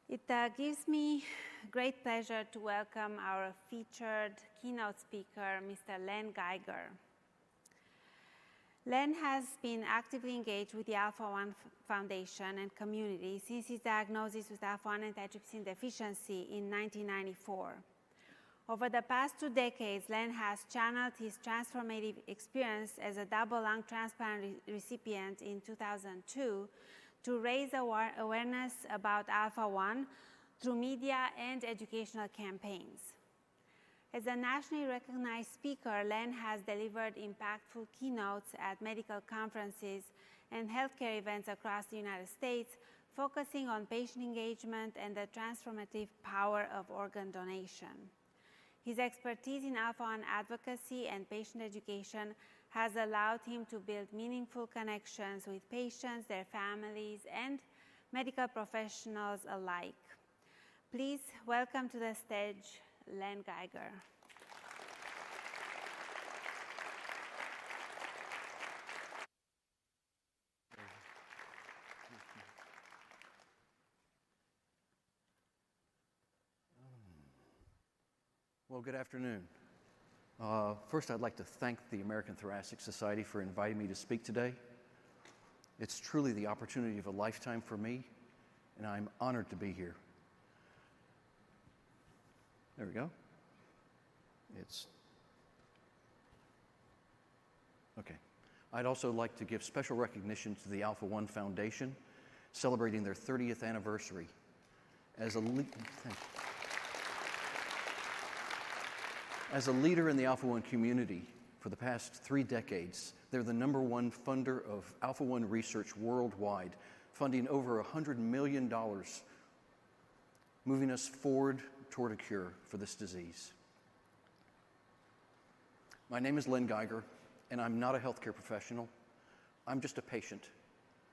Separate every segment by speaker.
Speaker 1: It gives me great pleasure to welcome our featured keynote speaker, Mr. Len Geiger. Len has been actively engaged with the Alpha-1 Foundation and community since his diagnosis with Alpha-1 antitrypsin deficiency in 1994. Over the past 2 decades, Len has channeled his transformative experience as a double lung transplant recipient in 2002 to raise awareness about Alpha-1 through media and educational campaigns. As a nationally recognized speaker, Len has delivered impactful keynotes at medical conferences and healthcare events across the United States, focusing on patient engagement and the transformative power of organ donation. His expertise in Alpha-1 advocacy and patient education has allowed him to build meaningful connections with patients, their families, and medical professionals alike. Please welcome to the stage Len Geiger.
Speaker 2: Well, good afternoon. First, I'd like to thank the American Thoracic Society for inviting me to speak today. It's truly the opportunity of a lifetime for me, and I'm honored to be here. There we go. Okay. I'd also like to give special recognition to the Alpha-1 Foundation, celebrating their 30th anniversary. As a leader in the Alpha-1 community for the past 3 decades, they're the #1 funder of Alpha-1 research worldwide, funding over $100 million, moving us forward toward a cure for this disease. My name is Len Geiger, and I'm not a healthcare professional. I'm just a patient.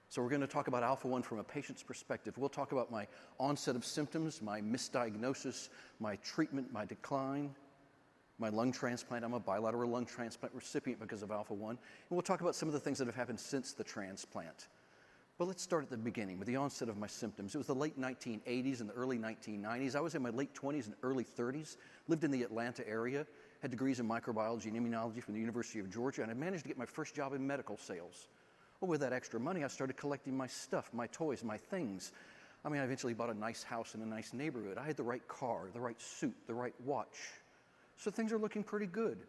Speaker 2: So we're going to talk about Alpha-1 from a patient's perspective. We'll talk about my onset of symptoms, my misdiagnosis, my treatment, my decline, my lung transplant. I'm a bilateral lung transplant recipient because of Alpha-1. And we'll talk about some of the things that have happened since the transplant. But let's start at the beginning with the onset of my symptoms. It was the late 1980s and the early 1990s. I was in my late 20s and early 30s, lived in the Atlanta area, had degrees in microbiology and immunology from the University of Georgia, and I managed to get my first job in medical sales. Well, with that extra money, I started collecting my stuff, my toys, my things. I eventually bought a nice house in a nice neighborhood. I had the right car, the right suit, the right watch. So things are looking pretty good.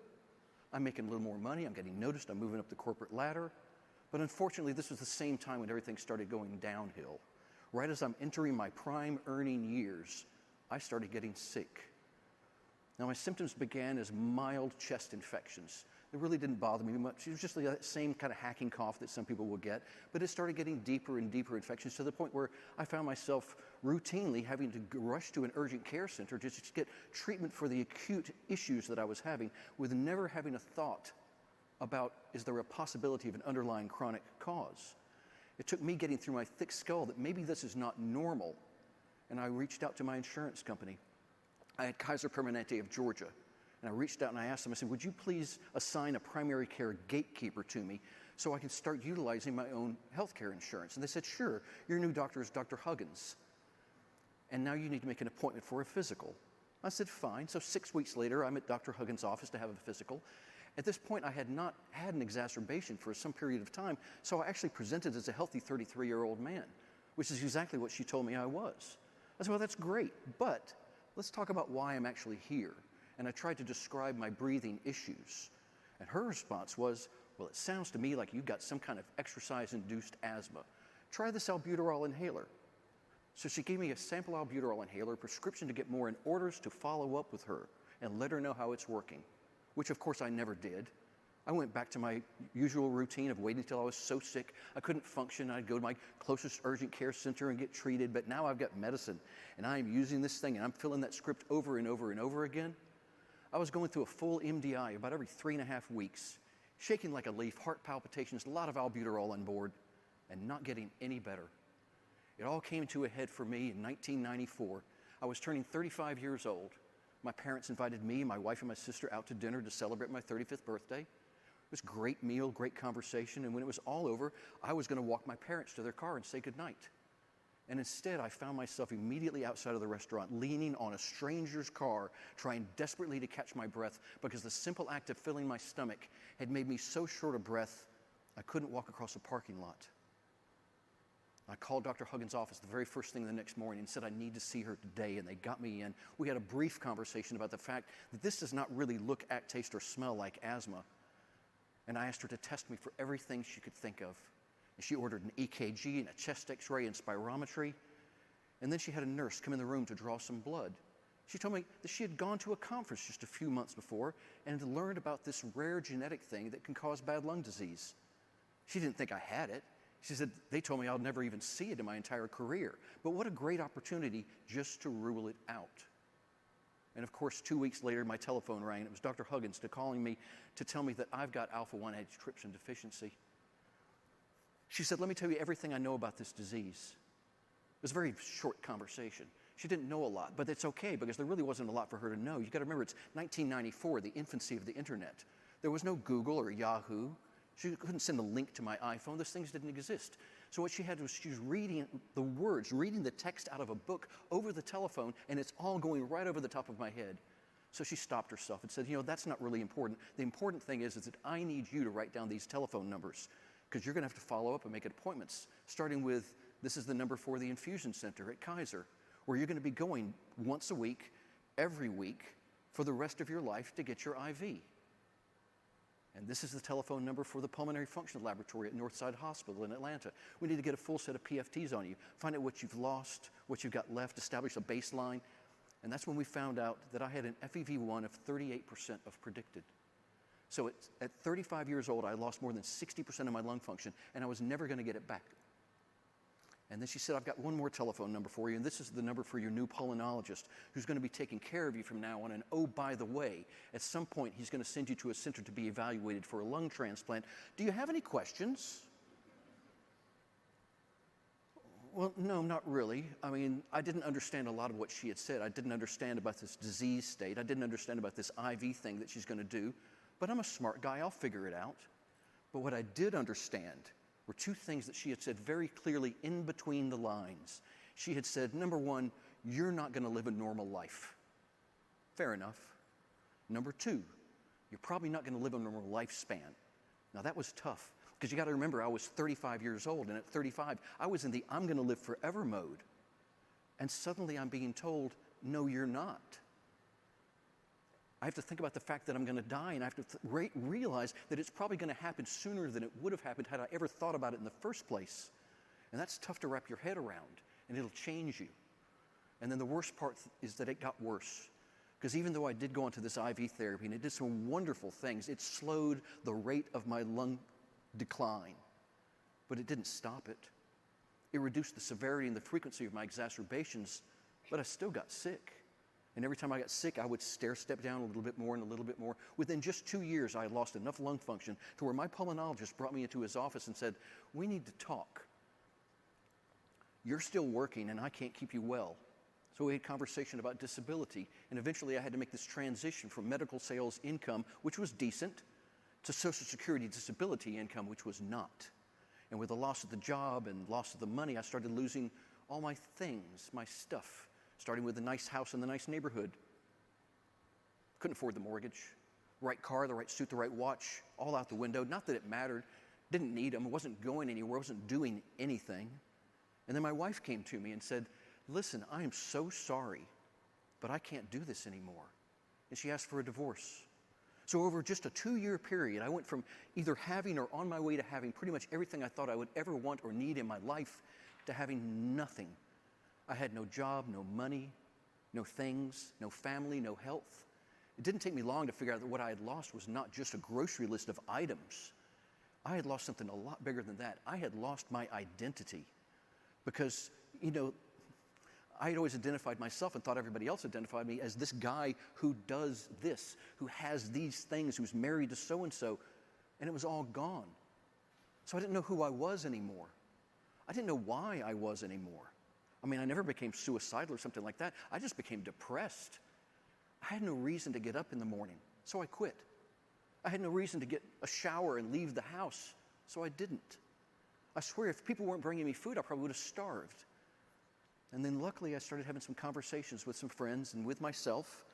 Speaker 2: I'm making a little more money, I'm getting noticed, I'm moving up the corporate ladder. But unfortunately, this was the same time when everything started going downhill. Right as I'm entering my prime earning years, I started getting sick. Now, my symptoms began as mild chest infections. It really didn't bother me much. It was just the same kind of hacking cough that some people will get, but it started getting deeper and deeper infections to the point where I found myself routinely having to rush to an urgent care center just to get treatment for the acute issues that I was having, with never having a thought about, is there a possibility of an underlying chronic cause? It took me getting through my thick skull that maybe this is not normal, and I reached out to my insurance company. I had Kaiser Permanente of Georgia, and I reached out and I asked them, I said, would you please assign a primary care gatekeeper to me so I can start utilizing my own healthcare insurance? And they said, sure, your new doctor is Dr. Huggins, and now you need to make an appointment for a physical. I said, fine. So 6 weeks later, I'm at Dr. Huggins' office to have a physical. At this point, I had not had an exacerbation for some period of time, so I actually presented as a healthy 33-year-old man, which is exactly what she told me I was. I said, well, that's great, but let's talk about why I'm actually here. And I tried to describe my breathing issues. And her response was, well, it sounds to me like you've got some kind of exercise-induced asthma. Try this albuterol inhaler. So she gave me a sample albuterol inhaler, a prescription to get more, and orders to follow up with her and let her know how it's working, which of course I never did. I went back to my usual routine of waiting until I was so sick I couldn't function. I'd go to my closest urgent care center and get treated, but now I've got medicine and I'm using this thing and I'm filling that script over and over and over again. I was going through a full MDI about every 3.5 weeks, shaking like a leaf, heart palpitations, a lot of albuterol on board, and not getting any better. It all came to a head for me in 1994. I was turning 35 years old. My parents invited me, my wife, and my sister out to dinner to celebrate my 35th birthday. It was a great meal, great conversation, and when it was all over, I was going to walk my parents to their car and say goodnight. And instead, I found myself immediately outside of the restaurant, leaning on a stranger's car, trying desperately to catch my breath because the simple act of filling my stomach had made me so short of breath, I couldn't walk across a parking lot. I called Dr. Huggins' office the very first thing the next morning and said, I need to see her today, and they got me in. We had a brief conversation about the fact that this does not really look, act, taste, or smell like asthma. And I asked her to test me for everything she could think of. And she ordered an EKG and a chest x-ray and spirometry. And then she had a nurse come in the room to draw some blood. She told me that she had gone to a conference just a few months before and had learned about this rare genetic thing that can cause bad lung disease. She didn't think I had it. She said, they told me I'll never even see it in my entire career. But what a great opportunity just to rule it out. And of course, 2 weeks later, my telephone rang. It was Dr. Huggins calling me to tell me that I've got alpha-1 antitrypsin deficiency. She said, let me tell you everything I know about this disease. It was a very short conversation. She didn't know a lot, but it's okay because there really wasn't a lot for her to know. You got to remember, it's 1994, the infancy of the internet. There was no Google or Yahoo. She couldn't send a link to my iPhone. Those things didn't exist. So what she had was she was reading the words, reading the text out of a book over the telephone, and it's all going right over the top of my head. So she stopped herself and said, you know, that's not really important. The important thing is that I need you to write down these telephone numbers because you're going to have to follow up and make appointments, starting with this is the number for the infusion center at Kaiser, where you're going to be going once a week, every week, for the rest of your life to get your IV. And this is the telephone number for the Pulmonary Function Laboratory at Northside Hospital in Atlanta. We need to get a full set of PFTs on you, find out what you've lost, what you've got left, establish a baseline. And that's when we found out that I had an FEV1 of 38% of predicted. So at 35 years old, I lost more than 60% of my lung function, and I was never going to get it back. And then she said, I've got one more telephone number for you, and this is the number for your new pulmonologist who's going to be taking care of you from now on. And oh, by the way, at some point, he's going to send you to a center to be evaluated for a lung transplant. Do you have any questions? Well, no, not really. I mean, I didn't understand a lot of what she had said. I didn't understand about this disease state. I didn't understand about this IV thing that she's going to do. But I'm a smart guy. I'll figure it out. But what I did understand were two things that she had said very clearly in between the lines. She had said, number one, you're not going to live a normal life. Fair enough. Number two, you're probably not going to live a normal lifespan. Now that was tough because you got to remember I was 35 years old, and at 35 I was in the I'm going to live forever mode. And suddenly I'm being told, no, you're not. I have to think about the fact that I'm going to die, and I have to realize that it's probably going to happen sooner than it would have happened had I ever thought about it in the first place. And that's tough to wrap your head around, and it'll change you. And then the worst part is that it got worse. Because even though I did go onto this IV therapy, and it did some wonderful things, it slowed the rate of my lung decline. But it didn't stop it. It reduced the severity and the frequency of my exacerbations, but I still got sick. And every time I got sick, I would stair-step down a little bit more and a little bit more. Within just 2 years, I had lost enough lung function to where my pulmonologist brought me into his office and said, we need to talk. You're still working, and I can't keep you well. So we had a conversation about disability, and eventually I had to make this transition from medical sales income, which was decent, to Social Security disability income, which was not. And with the loss of the job and loss of the money, I started losing all my things, my stuff. Starting with a nice house in the nice neighborhood. Couldn't afford the mortgage. Right car, the right suit, the right watch, all out the window. Not that it mattered. Didn't need them. Wasn't going anywhere. Wasn't doing anything. And then my wife came to me and said, listen, I am so sorry, but I can't do this anymore. And she asked for a divorce. So over just a 2-year period, I went from either having or on my way to having pretty much everything I thought I would ever want or need in my life to having nothing. I had no job, no money, no things, no family, no health. It didn't take me long to figure out that what I had lost was not just a grocery list of items. I had lost something a lot bigger than that. I had lost my identity because, you know, I had always identified myself and thought everybody else identified me as this guy who does this, who has these things, who's married to so-and-so, and it was all gone. So I didn't know who I was anymore. I didn't know why I was anymore. I mean, I never became suicidal or something like that. I just became depressed. I had no reason to get up in the morning, so I quit. I had no reason to get a shower and leave the house, so I didn't. I swear, if people weren't bringing me food, I probably would have starved. And then luckily I started having some conversations with some friends and with myself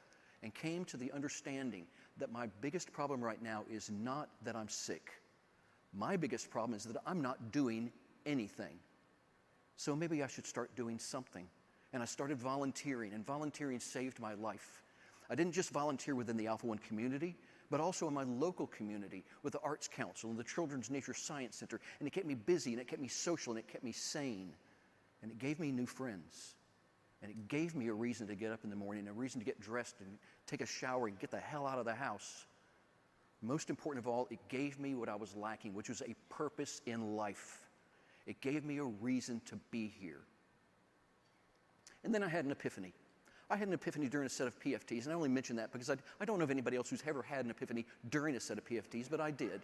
Speaker 2: and came to the understanding that my biggest problem right now is not that I'm sick. My biggest problem is that I'm not doing anything. So maybe I should start doing something. And I started volunteering, and volunteering saved my life. I didn't just volunteer within the Alpha One community, but also in my local community with the Arts Council and the Children's Nature Science Center. And it kept me busy, and it kept me social, and it kept me sane. And it gave me new friends. And it gave me a reason to get up in the morning, a reason to get dressed and take a shower and get the hell out of the house. Most important of all, it gave me what I was lacking, which was a purpose in life. It gave me a reason to be here. And then I had an epiphany. I had an epiphany during a set of PFTs, and I only mention that because I don't know of anybody else who's ever had an epiphany during a set of PFTs, but I did.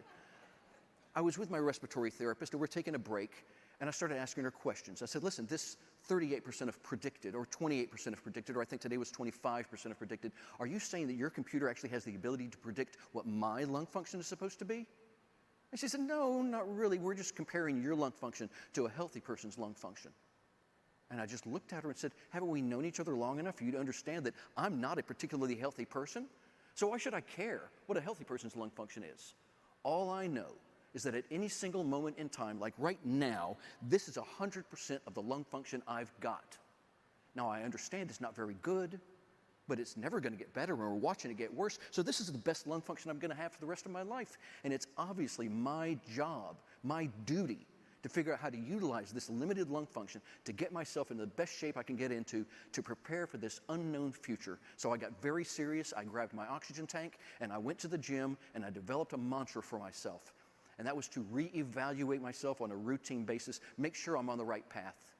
Speaker 2: I was with my respiratory therapist, and we're taking a break, and I started asking her questions. I said, listen, this 38% of predicted, or 28% of predicted, or I think today was 25% of predicted, are you saying that your computer actually has the ability to predict what my lung function is supposed to be? And she said, no, not really. We're just comparing your lung function to a healthy person's lung function. And I just looked at her and said, haven't we known each other long enough for you to understand that I'm not a particularly healthy person? So why should I care what a healthy person's lung function is? All I know is that at any single moment in time, like right now, this is 100% of the lung function I've got. Now, I understand it's not very good, but it's never going to get better, and we're watching it get worse. So this is the best lung function I'm going to have for the rest of my life. And it's obviously my job, my duty, to figure out how to utilize this limited lung function to get myself into the best shape I can get into to prepare for this unknown future. So I got very serious. I grabbed my oxygen tank, and I went to the gym, and I developed a mantra for myself. And that was to reevaluate myself on a routine basis, make sure I'm on the right path,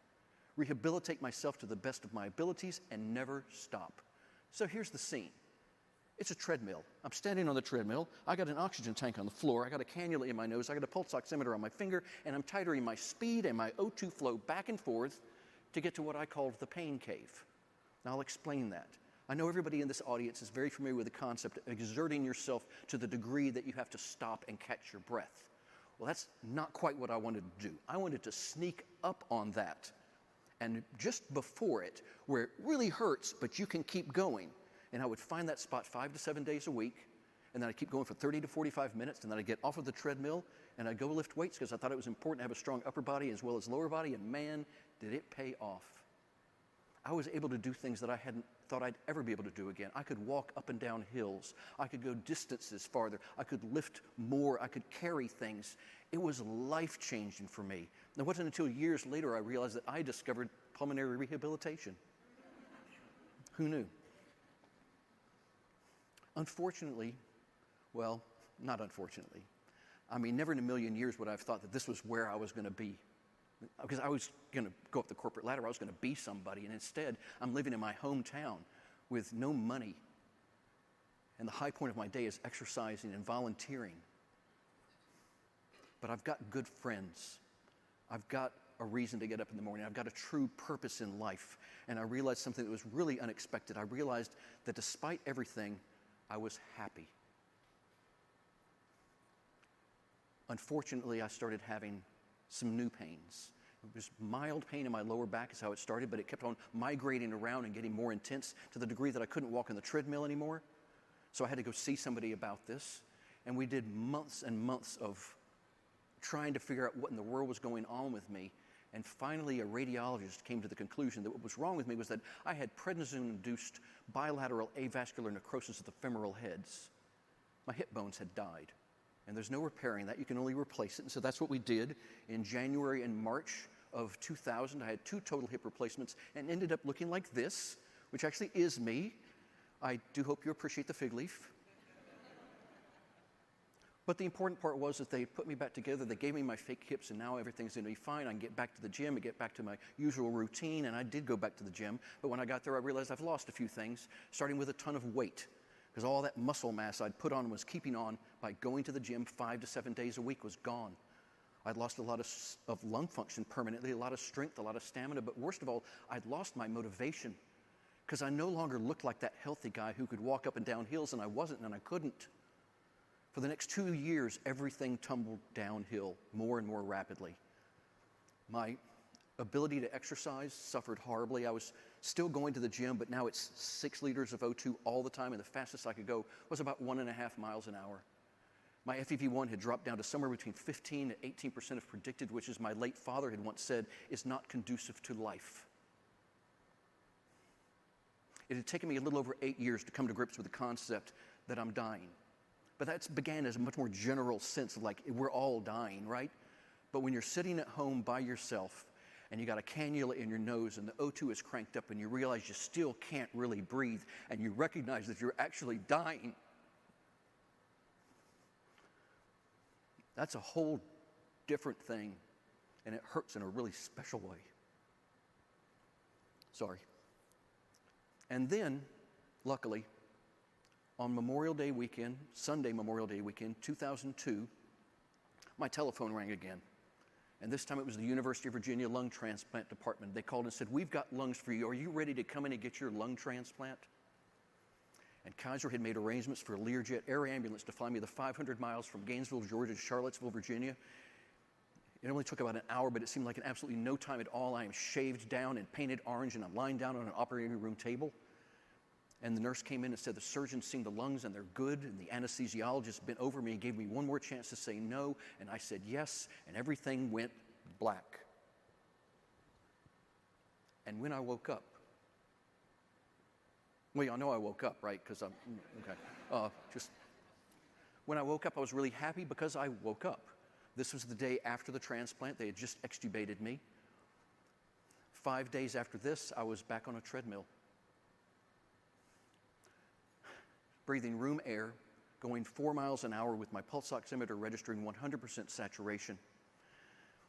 Speaker 2: rehabilitate myself to the best of my abilities, and never stop. So here's the scene. It's a treadmill. I'm standing on the treadmill. I got an oxygen tank on the floor. I got a cannula in my nose. I got a pulse oximeter on my finger, and I'm titering my speed and my O2 flow back and forth to get to what I call the pain cave. Now I'll explain that. I know everybody in this audience is very familiar with the concept of exerting yourself to the degree that you have to stop and catch your breath. Well, that's not quite what I wanted to do. I wanted to sneak up on that. And just before it, where it really hurts, but you can keep going. And I would find that spot 5 to 7 days a week, and then I'd keep going for 30 to 45 minutes, and then I'd get off of the treadmill, and I'd go lift weights because I thought it was important to have a strong upper body as well as lower body, and man, did it pay off. I was able to do things that I hadn't thought I'd ever be able to do again. I could walk up and down hills. I could go distances farther. I could lift more. I could carry things. It was life-changing for me. And it wasn't until years later I realized that I discovered pulmonary rehabilitation. Who knew? Unfortunately, well, not unfortunately, I mean, never in a million years would I have thought that this was where I was going to be. Because I was going to go up the corporate ladder, I was going to be somebody, and instead I'm living in my hometown with no money. And the high point of my day is exercising and volunteering. But I've got good friends. I've got a reason to get up in the morning. I've got a true purpose in life. And I realized something that was really unexpected. I realized that despite everything, I was happy. Unfortunately, I started having some new pains. It was mild pain in my lower back is how it started, but it kept on migrating around and getting more intense to the degree that I couldn't walk on the treadmill anymore. So I had to go see somebody about this. And we did months and months of trying to figure out what in the world was going on with me. And finally, a radiologist came to the conclusion that what was wrong with me was that I had prednisone-induced bilateral avascular necrosis of the femoral heads. My hip bones had died. And there's no repairing that. You can only replace it. And so that's what we did. In January and March of 2000, I had 2 total hip replacements and ended up looking like this, which actually is me. I do hope you appreciate the fig leaf. But the important part was that they put me back together. They gave me my fake hips, and now everything's going to be fine. I can get back to the gym and get back to my usual routine. And I did go back to the gym. But when I got there, I realized I've lost a few things, starting with a ton of weight. Because all that muscle mass I'd put on was keeping on by going to the gym 5 to 7 days a week was gone. I'd lost a lot of lung function permanently, a lot of strength, a lot of stamina, but worst of all, I'd lost my motivation because I no longer looked like that healthy guy who could walk up and down hills, and I wasn't, and I couldn't. For the next 2 years, everything tumbled downhill more and more rapidly. My ability to exercise suffered horribly. I was still going to the gym, but now it's 6 liters of O2 all the time, and the fastest I could go was about 1.5 miles an hour. My FEV1 had dropped down to somewhere between 15 to 18% of predicted, which, as my late father had once said, is not conducive to life. It had taken me a little over 8 years to come to grips with the concept that I'm dying. But that began as a much more general sense of like, we're all dying, right? But when you're sitting at home by yourself and you got a cannula in your nose and the O2 is cranked up and you realize you still can't really breathe and you recognize that you're actually dying, that's a whole different thing, and it hurts in a really special way. Sorry. And then, luckily, on Memorial Day weekend, Sunday Memorial Day weekend, 2002, my telephone rang again. And this time it was the University of Virginia lung transplant department. They called and said, "We've got lungs for you. Are you ready to come in and get your lung transplant?" And Kaiser had made arrangements for a Learjet air ambulance to fly me the 500 miles from Gainesville, Georgia to Charlottesville, Virginia. It only took about an hour, but it seemed like absolutely no time at all. I am shaved down and painted orange, and I'm lying down on an operating room table. And the nurse came in and said, "The surgeon's seen the lungs and they're good." And the anesthesiologist bent over me and gave me one more chance to say no. And I said yes, and everything went black. And when I woke up, well, y'all know I woke up, right? Because I'm, okay. When I woke up, I was really happy because I woke up. This was the day after the transplant. They had just extubated me. 5 days after this, I was back on a treadmill, breathing room air, going 4 miles an hour with my pulse oximeter registering 100% saturation.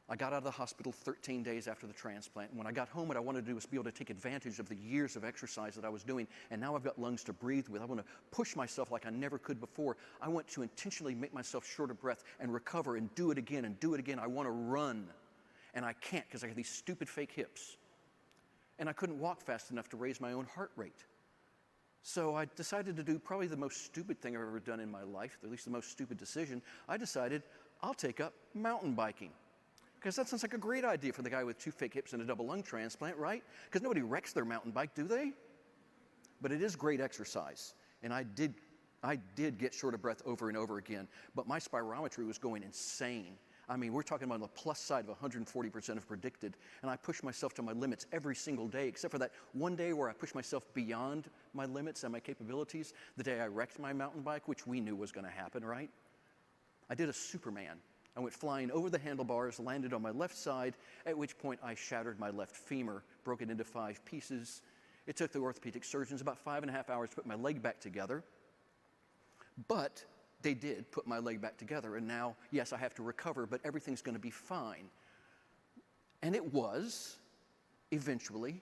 Speaker 2: I got out of the hospital 13 days after the transplant. And when I got home, what I wanted to do was be able to take advantage of the years of exercise that I was doing. And now I've got lungs to breathe with. I want to push myself like I never could before. I want to intentionally make myself short of breath and recover and do it again and do it again. I want to run. And I can't because I have these stupid fake hips. And I couldn't walk fast enough to raise my own heart rate. So I decided to do probably the most stupid thing I've ever done in my life, at least the most stupid decision. I decided I'll take up mountain biking. Because that sounds like a great idea for the guy with 2 fake hips and a double lung transplant, right? Because nobody wrecks their mountain bike, do they? But it is great exercise. And I did get short of breath over and over again. But my spirometry was going insane. I mean, we're talking about the plus side of 140% of predicted. And I pushed myself to my limits every single day, except for that one day where I pushed myself beyond my limits and my capabilities, the day I wrecked my mountain bike, which we knew was going to happen, right? I did a Superman. I went flying over the handlebars, landed on my left side, at which point I shattered my left femur, broke it into 5 pieces. It took the orthopedic surgeons about 5.5 hours to put my leg back together. But they did put my leg back together, and now, yes, I have to recover, but everything's going to be fine. And it was, eventually.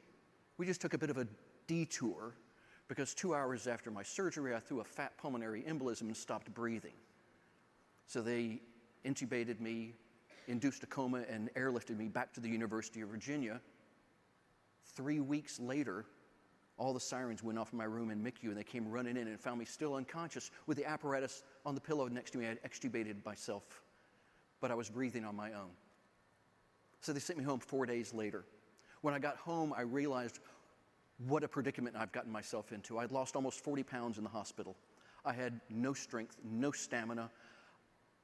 Speaker 2: We just took a bit of a detour, because 2 hours after my surgery, I threw a fat pulmonary embolism and stopped breathing. So they intubated me, induced a coma, and airlifted me back to the University of Virginia. 3 weeks later, all the sirens went off in my room in MICU, and they came running in and found me still unconscious with the apparatus on the pillow next to me. I had extubated myself, but I was breathing on my own. So they sent me home 4 days later. When I got home, I realized what a predicament I've gotten myself into. I'd lost almost 40 pounds in the hospital. I had no strength, no stamina.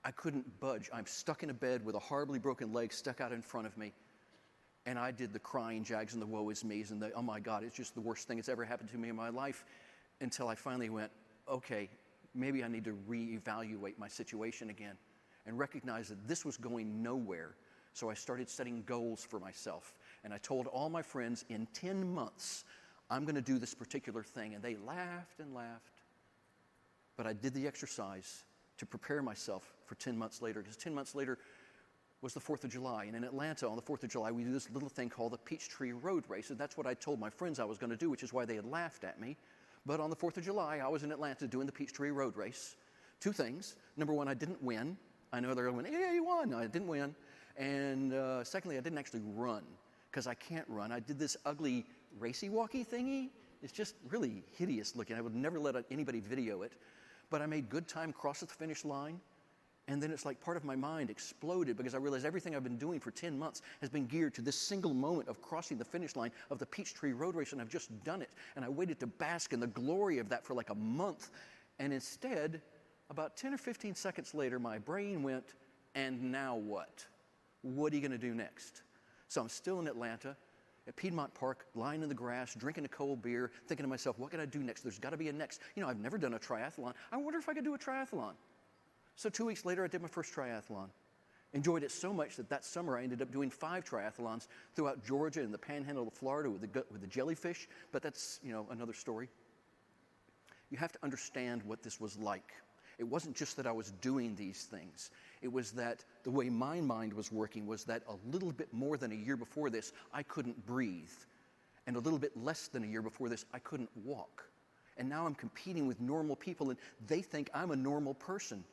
Speaker 2: I couldn't budge. I'm stuck in a bed with a horribly broken leg stuck out in front of me. And I did the crying jags and the woe is me's and the, oh my God, it's just the worst thing that's ever happened to me in my life, until I finally went, okay, maybe I need to reevaluate my situation again and recognize that this was going nowhere. So I started setting goals for myself. And I told all my friends, in 10 months, I'm going to do this particular thing. And they laughed and laughed. But I did the exercise to prepare myself for 10 months later, because 10 months later was the 4th of July. And in Atlanta, on the 4th of July, we do this little thing called the Peachtree Road Race. And that's what I told my friends I was going to do, which is why they had laughed at me. But on the 4th of July, I was in Atlanta doing the Peachtree Road Race. 2 things. Number one, I didn't win. I know they're going to win. Yeah, you won. No, I didn't win. And secondly, I didn't actually run, because I can't run. I did this ugly racy-walky thingy. It's just really hideous looking. I would never let anybody video it. But I made good time, crossed the finish line, And then it's like part of my mind exploded because I realized everything I've been doing for 10 months has been geared to this single moment of crossing the finish line of the Peachtree Road Race, and I've just done it. And I waited to bask in the glory of that for like a month. And instead, about 10 or 15 seconds later, my brain went, and now what? What are you going to do next? So I'm still in Atlanta at Piedmont Park, lying in the grass, drinking a cold beer, thinking to myself, what can I do next? There's got to be a next. You know, I've never done a triathlon. I wonder if I could do a triathlon. So 2 weeks later, I did my first triathlon. Enjoyed it so much that summer I ended up doing 5 triathlons throughout Georgia and the panhandle of Florida with the jellyfish, but that's, you know, another story. You have to understand what this was like. It wasn't just that I was doing these things. It was that the way my mind was working was that a little bit more than a year before this, I couldn't breathe. And a little bit less than a year before this, I couldn't walk. And now I'm competing with normal people, and they think I'm a normal person.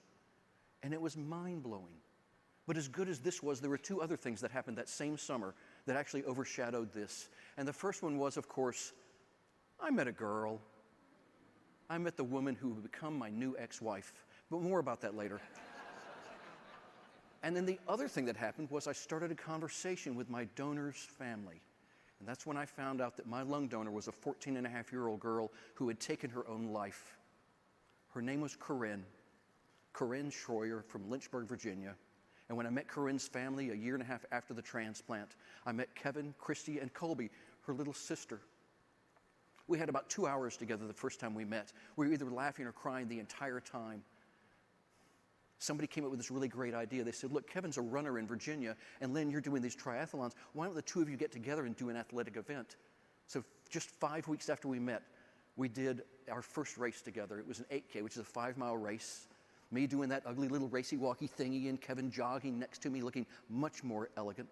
Speaker 2: And it was mind-blowing. But as good as this was, there were 2 other things that happened that same summer that actually overshadowed this. And the first one was, of course, I met a girl. I met the woman who would become my new ex-wife. But more about that later. And then the other thing that happened was I started a conversation with my donor's family. And that's when I found out that my lung donor was a 14-and-a-half-year-old girl who had taken her own life. Her name was Corinne Schroyer from Lynchburg, Virginia. And when I met Corinne's family a year and a half after the transplant, I met Kevin, Christy, and Colby, her little sister. We had about 2 hours together the first time we met. We were either laughing or crying the entire time. Somebody came up with this really great idea. They said, look, Kevin's a runner in Virginia, and Len, you're doing these triathlons. Why don't the 2 of you get together and do an athletic event? So just 5 weeks after we met, we did our first race together. It was an 8K, which is a 5-mile race. Me doing that ugly little racy-walky thingy, and Kevin jogging next to me looking much more elegant.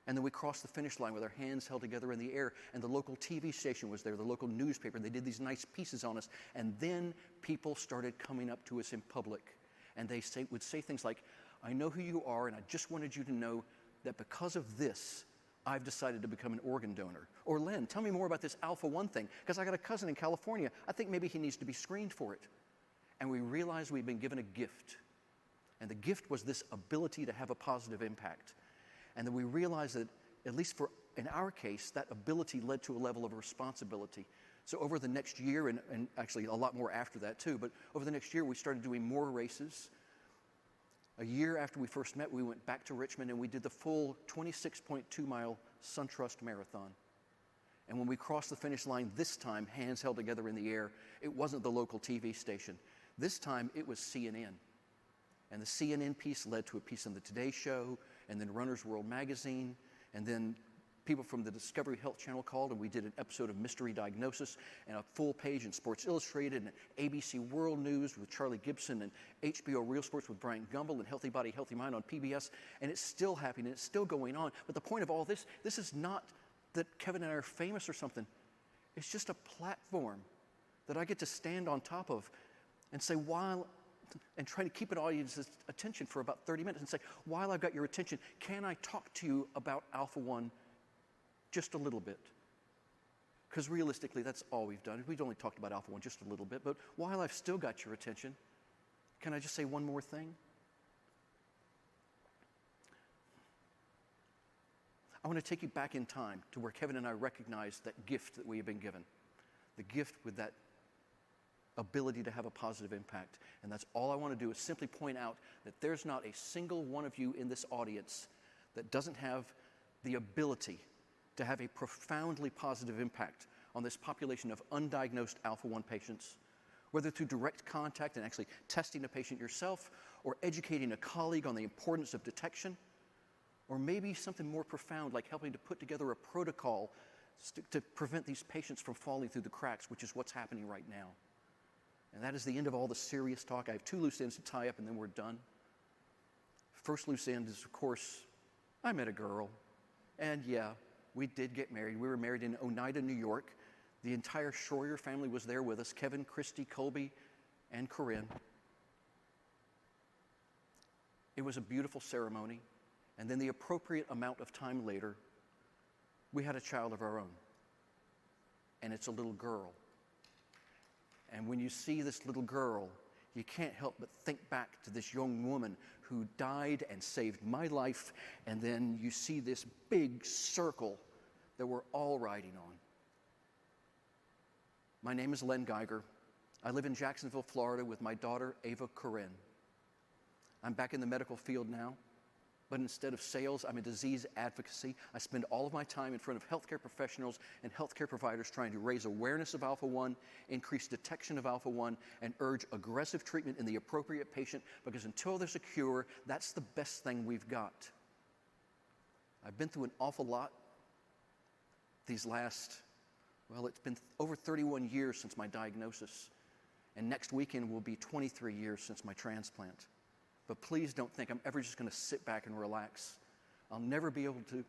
Speaker 2: And then we crossed the finish line with our hands held together in the air, and the local TV station was there, the local newspaper. They did these nice pieces on us. And then people started coming up to us in public, and they would say things like, I know who you are, and I just wanted you to know that because of this, I've decided to become an organ donor. Or Len, tell me more about this Alpha-1 thing, because I got a cousin in California. I think maybe he needs to be screened for it. And we realized we'd been given a gift. And the gift was this ability to have a positive impact. And then we realized that, at least in our case, that ability led to a level of responsibility. So over the next year, and actually a lot more after that too, but over the next year we started doing more races. A year after we first met, we went back to Richmond and we did the full 26.2-mile SunTrust Marathon. And when we crossed the finish line this time, hands held together in the air, it wasn't the local TV station. This time it was CNN. And the CNN piece led to a piece on the Today Show, and then Runner's World magazine, and then people from the Discovery Health Channel called, and we did an episode of Mystery Diagnosis, and a full page in Sports Illustrated, and ABC World News with Charlie Gibson, and HBO Real Sports with Brian Gumbel, and Healthy Body, Healthy Mind on PBS, and it's still happening, it's still going on. But the point of all this is not that Kevin and I are famous or something. It's just a platform that I get to stand on top of and say, and try to keep an audience's attention for about 30 minutes and say, while I've got your attention, can I talk to you about Alpha-1 just a little bit? Because realistically, that's all we've done. We've only talked about Alpha-1 just a little bit, but while I've still got your attention, can I just say one more thing? I want to take you back in time to where Kevin and I recognized that gift that we have been given. The gift with that ability to have a positive impact. And that's all I want to do is simply point out that there's not a single one of you in this audience that doesn't have the ability to have a profoundly positive impact on this population of undiagnosed Alpha-1 patients, whether through direct contact and actually testing a patient yourself, or educating a colleague on the importance of detection, or maybe something more profound like helping to put together a protocol to prevent these patients from falling through the cracks, which is what's happening right now. And that is the end of all the serious talk. I have 2 loose ends to tie up and then we're done. First loose end is, of course, I met a girl. And yeah, we did get married. We were married in Oneida, New York. The entire Schroyer family was there with us, Kevin, Christy, Colby, and Corinne. It was a beautiful ceremony. And then the appropriate amount of time later, we had a child of our own. And it's a little girl. And when you see this little girl, you can't help but think back to this young woman who died and saved my life, and then you see this big circle that we're all riding on. My name is Len Geiger. I live in Jacksonville, Florida with my daughter, Ava Corinne. I'm back in the medical field now, but instead of sales, I'm in disease advocacy. I spend all of my time in front of healthcare professionals and healthcare providers trying to raise awareness of alpha-1, increase detection of alpha-1, and urge aggressive treatment in the appropriate patient, because until there's a cure, that's the best thing we've got. I've been through an awful lot these last, well, it's been over 31 years since my diagnosis, and next weekend will be 23 years since my transplant. But please don't think I'm ever just going to sit back and relax. I'll never be able to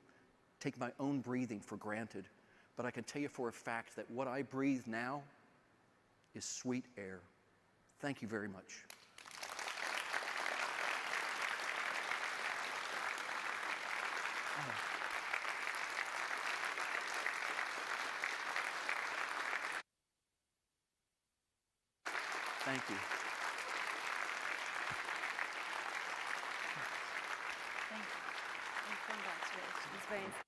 Speaker 2: take my own breathing for granted, but I can tell you for a fact that what I breathe now is sweet air. Thank you very much. Thank you.
Speaker 1: Thank you. And congratulations. Very inspiring.